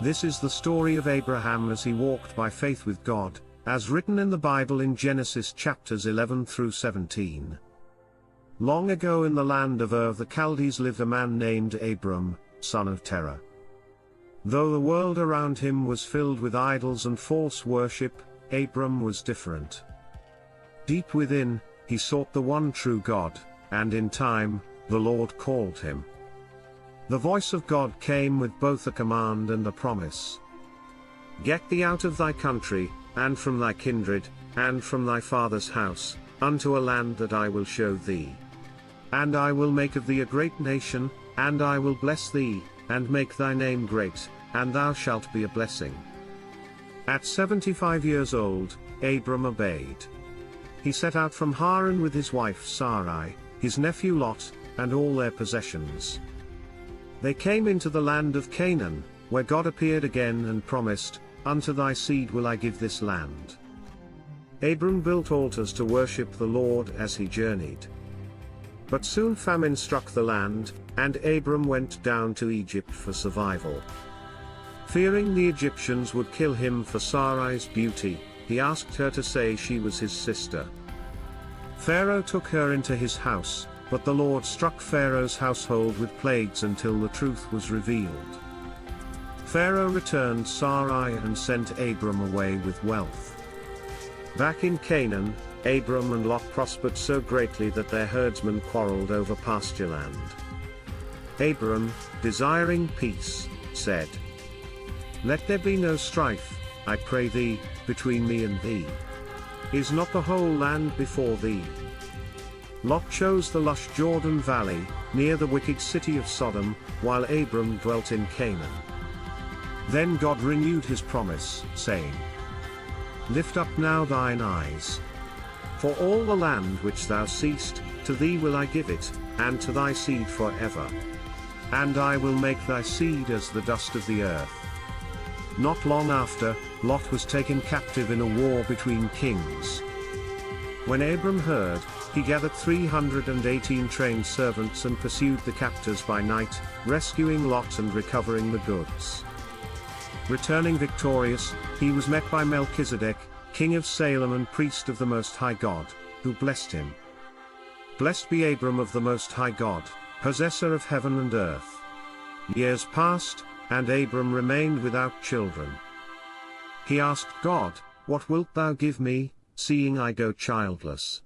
This is the story of Abraham as he walked by faith with God, as written in the Bible in Genesis chapters 11 through 17. Long ago in the land of Ur of the Chaldees lived a man named Abram, son of Terah. Though the world around him was filled with idols and false worship, Abram was different. Deep within, he sought the one true God, and in time, the Lord called him. The voice of God came with both a command and a promise. Get thee out of thy country, and from thy kindred, and from thy father's house, unto a land that I will show thee. And I will make of thee a great nation, and I will bless thee, and make thy name great, and thou shalt be a blessing. At 75 years old, Abram obeyed. He set out from Haran with his wife Sarai, his nephew Lot, and all their possessions. They came into the land of Canaan, where God appeared again and promised, Unto thy seed will I give this land. Abram built altars to worship the Lord as he journeyed. But soon famine struck the land, and Abram went down to Egypt for survival. Fearing the Egyptians would kill him for Sarai's beauty, he asked her to say she was his sister. Pharaoh took her into his house, but the Lord struck Pharaoh's household with plagues until the truth was revealed. Pharaoh returned Sarai and sent Abram away with wealth. Back in Canaan, Abram and Lot prospered so greatly that their herdsmen quarreled over pasture land. Abram, desiring peace, said, Let there be no strife, I pray thee, between me and thee. Is not the whole land before thee? Lot chose the lush Jordan Valley, near the wicked city of Sodom, while Abram dwelt in Canaan. Then God renewed his promise, saying, Lift up now thine eyes. For all the land which thou seest, to thee will I give it, and to thy seed forever. And I will make thy seed as the dust of the earth. Not long after, Lot was taken captive in a war between kings. When Abram heard, he gathered 318 trained servants and pursued the captors by night, rescuing Lot and recovering the goods. Returning victorious, he was met by Melchizedek, king of Salem and priest of the Most High God, who blessed him. Blessed be Abram of the Most High God, possessor of heaven and earth. Years passed, and Abram remained without children. He asked God, What wilt thou give me, seeing I go childless?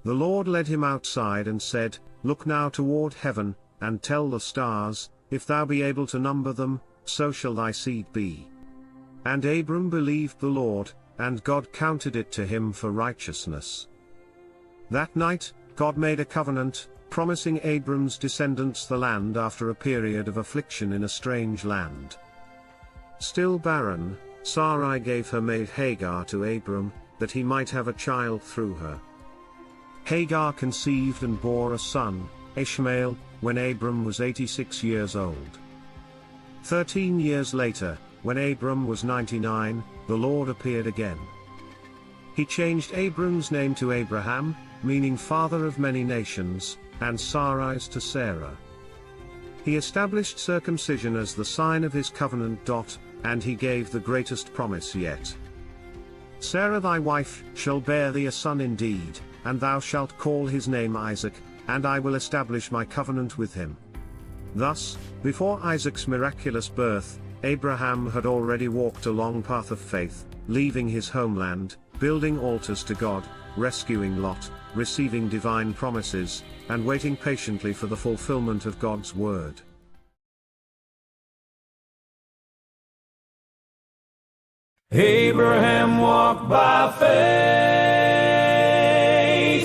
The Lord led him outside and said, Look now toward heaven, and tell the stars, if thou be able to number them, so shall thy seed be. And Abram believed the Lord, and God counted it to him for righteousness. That night, God made a covenant, promising Abram's descendants the land after a period of affliction in a strange land. Still barren, Sarai gave her maid Hagar to Abram, that he might have a child through her. Hagar conceived and bore a son, Ishmael, when Abram was 86 years old. 13 years later, when Abram was 99, the Lord appeared again. He changed Abram's name to Abraham, meaning father of many nations, and Sarai's to Sarah. He established circumcision as the sign of his covenant. And he gave the greatest promise yet. Sarah thy wife shall bear thee a son indeed, and thou shalt call his name Isaac, and I will establish my covenant with him. Thus, before Isaac's miraculous birth, Abraham had already walked a long path of faith, leaving his homeland, building altars to God, rescuing Lot, receiving divine promises, and waiting patiently for the fulfillment of God's word. Abraham walked by faith,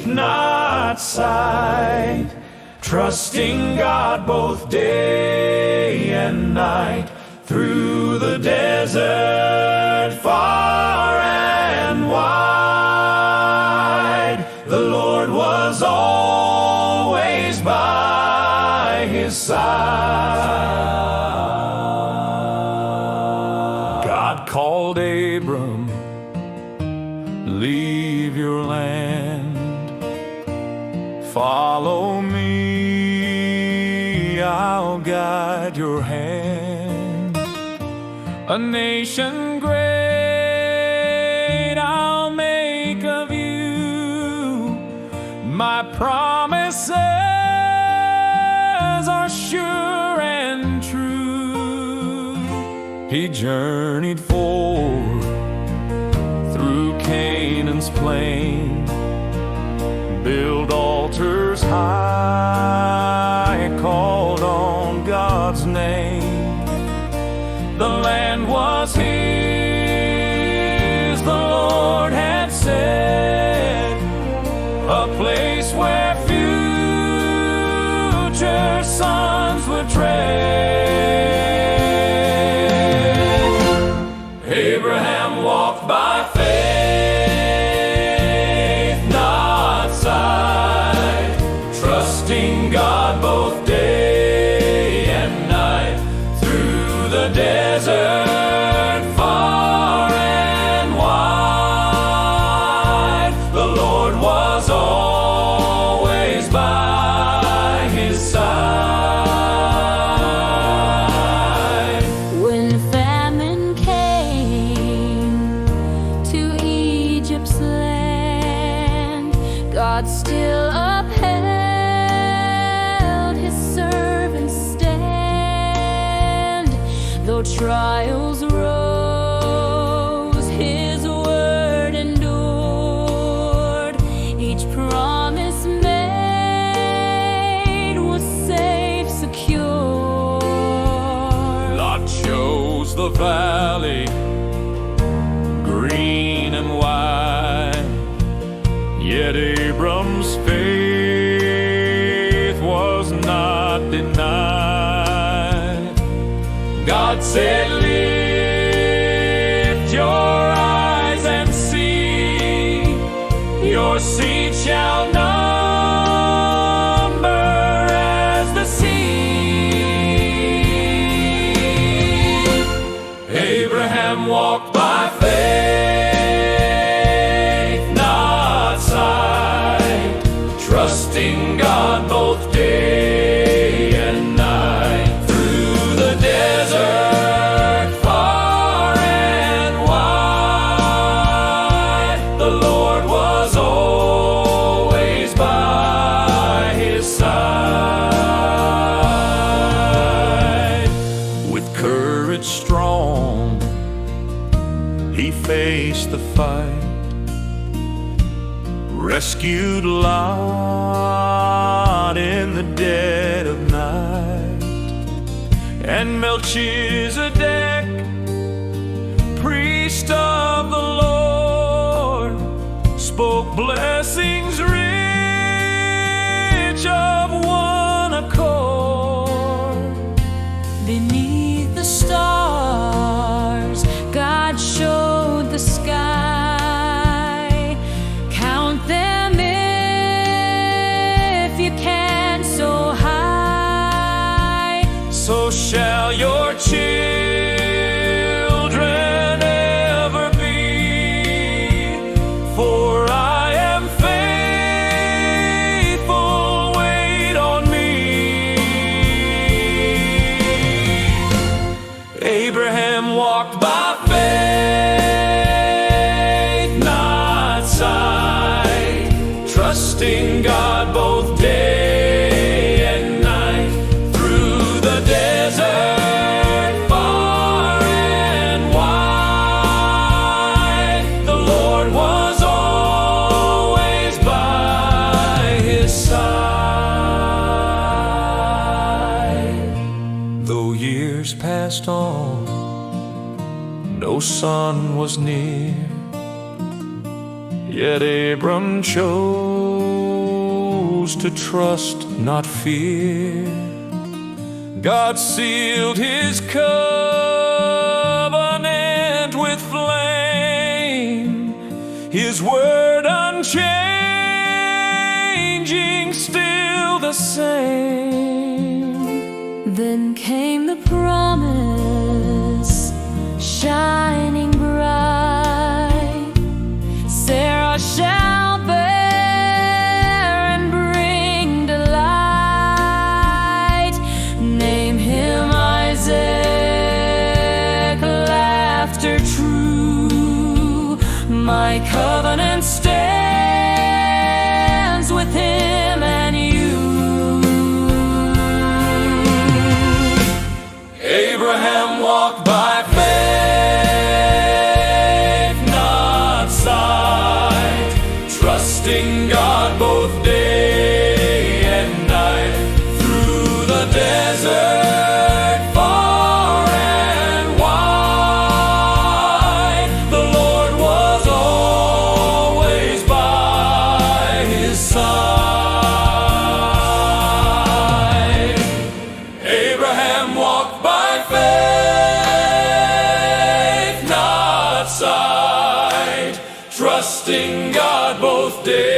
not sight, trusting God both day and night, through the desert far and wide. The Lord was always by his side. God called Abram, leave your land, follow me, I'll guide your hand. a nation great I'll make of you. My promises are sure and true. He journeyed forth through Canaan's plain, built altars high, called on God's name. The land was his, the Lord had said, a place where future sons would tread. Abraham walked by faith, not sight, trusting God both day and night. Through the desert far and wide, the Lord was always by his side. When famine came to Egypt's land, God still upheld his servant's stand. Though trials rose, his word endured. Each promise made was safe, secure. Lot chose the valley, green and wide, yet Abram's faith was not denied. God said, lift your eyes and see, your seed shall number as the sea. Abraham walked by faith, not sight, trusting God both day and night. Through the desert far and wide, the Lord was always by his side. With courage strong, he faced the fight, rescued Lot in the dead of night. And Melchizedek, priest of the Lord, spoke blessings rich of one accord. Beneath the stars, God showed the sky. Count them if you can, so high. So shall your children ever be, for I am faithful, wait on me. Abraham walked by faith, not sight, trusting God both day and night. Through the desert far and wide, the Lord was always by his side. Though years passed on, no son was near, yet Abram chose to trust, not fear. God sealed his covenant with flame, his word unchanging, still the same. Then came the promise, shining bright. Sarah shall bear and bring delight. Name him Isaac, My covenant stands with him and you. Abraham walked by faith, not sight, trusting God both day and night. Through the desert far and wide, the Lord was always by his side. Abraham walked by faith, not sight, trusting God both day